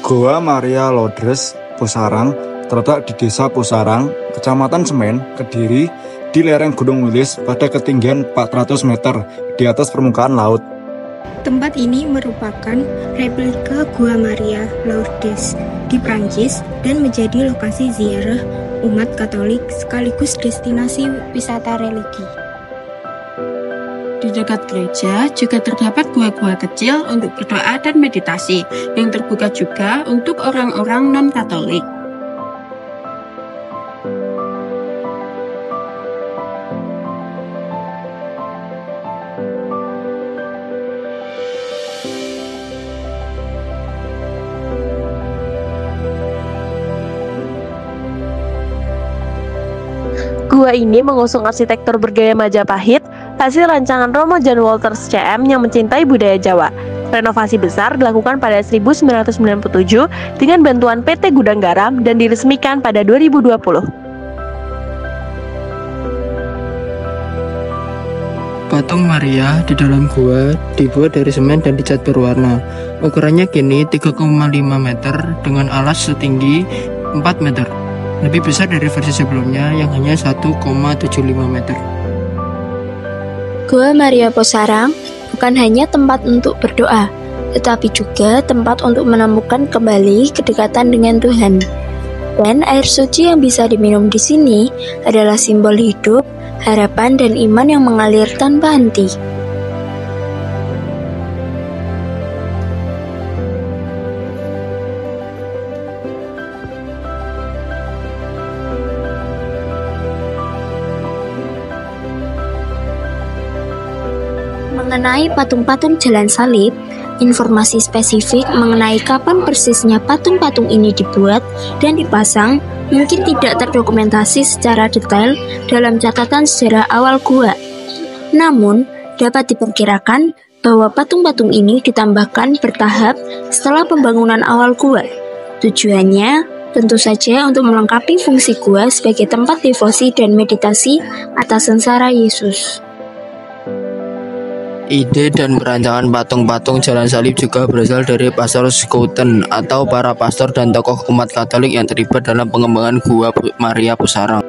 Goa Maria Lodres, Posarang, terletak di Desa Posarang, Kecamatan Semen, Kediri, di lereng Gunung Wilis pada ketinggian 400 meter di atas permukaan laut. Tempat ini merupakan replika Gua Maria Lourdes di Prancis dan menjadi lokasi ziarah umat Katolik sekaligus destinasi wisata religi. Di dekat gereja juga terdapat gua-gua kecil untuk berdoa dan meditasi yang terbuka juga untuk orang-orang non-Katolik. Gua ini mengusung arsitektur bergaya Majapahit, hasil rancangan Romo Jan Wolters CM yang mencintai budaya Jawa. Renovasi besar dilakukan pada 1997 dengan bantuan PT Gudang Garam dan diresmikan pada 2020. Patung Maria di dalam gua dibuat dari semen dan dicat berwarna. Ukurannya kini 3,5 meter dengan alas setinggi 4 meter. Lebih besar dari versi sebelumnya yang hanya 1,75 meter. Gua Maria Posarang bukan hanya tempat untuk berdoa, tetapi juga tempat untuk menemukan kembali kedekatan dengan Tuhan. Dan air suci yang bisa diminum di sini adalah simbol hidup, harapan, dan iman yang mengalir tanpa henti. Mengenai patung-patung jalan salib, informasi spesifik mengenai kapan persisnya patung-patung ini dibuat dan dipasang mungkin tidak terdokumentasi secara detail dalam catatan sejarah awal gua. Namun, dapat diperkirakan bahwa patung-patung ini ditambahkan bertahap setelah pembangunan awal gua. Tujuannya tentu saja untuk melengkapi fungsi gua sebagai tempat devosi dan meditasi atas sengsara Yesus. Ide dan perancangan patung-patung jalan salib juga berasal dari Pastor Schouten atau para pastor dan tokoh umat Katolik yang terlibat dalam pengembangan Gua Maria Posarang.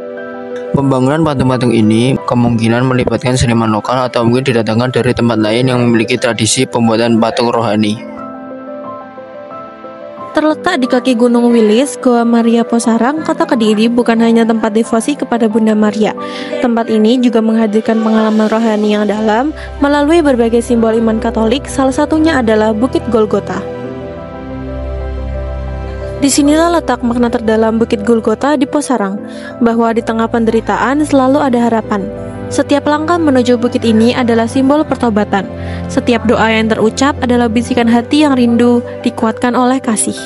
Pembangunan patung-patung ini kemungkinan melibatkan seniman lokal atau mungkin didatangkan dari tempat lain yang memiliki tradisi pembuatan patung rohani. Terletak di kaki Gunung Wilis, Goa Maria Posarang, Kota Kediri bukan hanya tempat devosi kepada Bunda Maria. Tempat ini juga menghadirkan pengalaman rohani yang dalam melalui berbagai simbol iman Katolik, salah satunya adalah Bukit Golgota. Disinilah letak makna terdalam Bukit Golgota di Posarang, bahwa di tengah penderitaan selalu ada harapan. Setiap langkah menuju bukit ini adalah simbol pertobatan. Setiap doa yang terucap adalah bisikan hati yang rindu dikuatkan oleh kasih.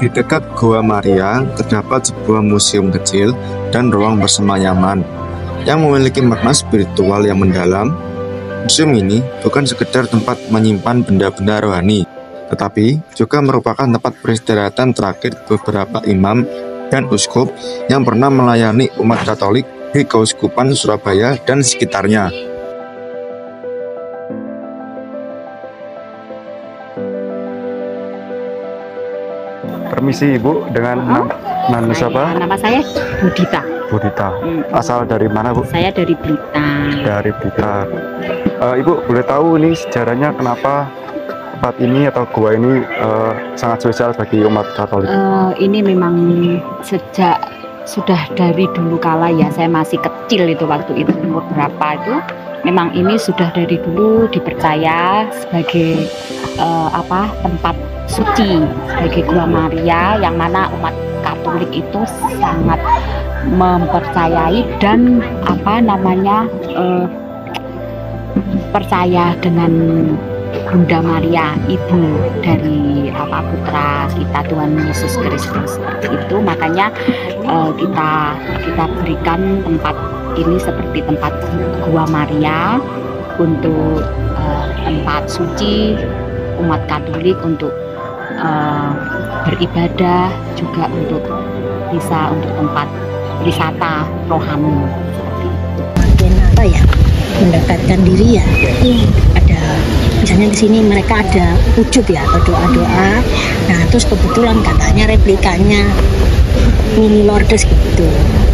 Di dekat Gua Maria terdapat sebuah museum kecil dan ruang persemayaman yang memiliki makna spiritual yang mendalam. Museum ini bukan sekedar tempat menyimpan benda-benda rohani, tetapi juga merupakan tempat peristirahatan terakhir beberapa imam dan uskup yang pernah melayani umat Katolik di Keuskupan Surabaya dan sekitarnya. Permisi Ibu, dengan nama siapa? Nama saya Budita. Budita. Asal dari mana Bu? Saya dari Blitar. Dari Blitar. Ibu boleh tahu ini sejarahnya kenapa tempat ini atau gua ini sangat spesial bagi umat Katolik? Ini memang sejak sudah dari dulu kala ya, saya masih kecil itu waktu itu umur berapa itu, memang ini sudah dari dulu dipercaya sebagai tempat suci, sebagai Gua Maria yang mana umat Katolik itu sangat mempercayai dan percaya dengan Bunda Maria, ibu dari putra kita Tuhan Yesus Kristus. Seperti itu makanya kita berikan tempat ini seperti tempat Gua Maria untuk tempat suci umat Katolik untuk beribadah, juga untuk tempat wisata rohani. Bagian mendekatkan diri ya. Ada misalnya di sini mereka ada wujud ya atau doa-doa. Nah terus kebetulan katanya replikanya mini Lourdes gitu.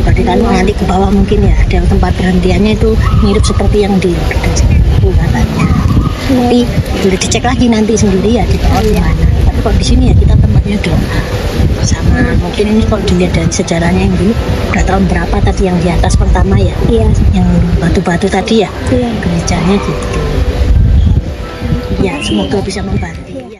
Berarti kalau nanti ke bawah mungkin ya ada tempat berhentiannya itu mirip seperti yang di Lourdes itu katanya. Tapi boleh dicek lagi nanti sendiri ya di bawah gimana. Tapi kalau di sini ya kita tempatnya doa sama. Mungkin ini kalau dilihat dari sejarahnya yang dulu udah tahun berapa tadi yang di atas pertama ya? Iya. Yang batu-batu tadi ya? Iya. Gerejanya gitu. Ya semoga bisa membantu. Iya.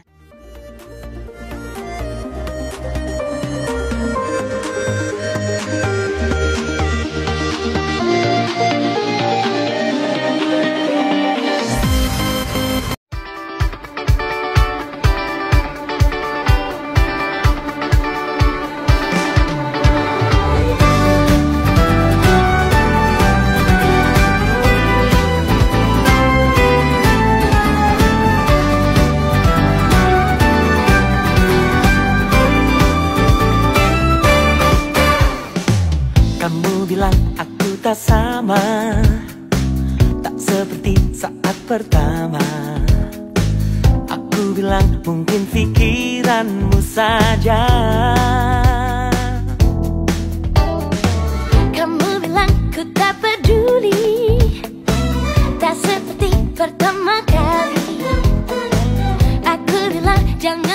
Tak sama, tak seperti saat pertama. Aku bilang mungkin pikiranmu saja. Kamu bilang ku tak peduli, tak seperti pertama kali. Aku bilang jangan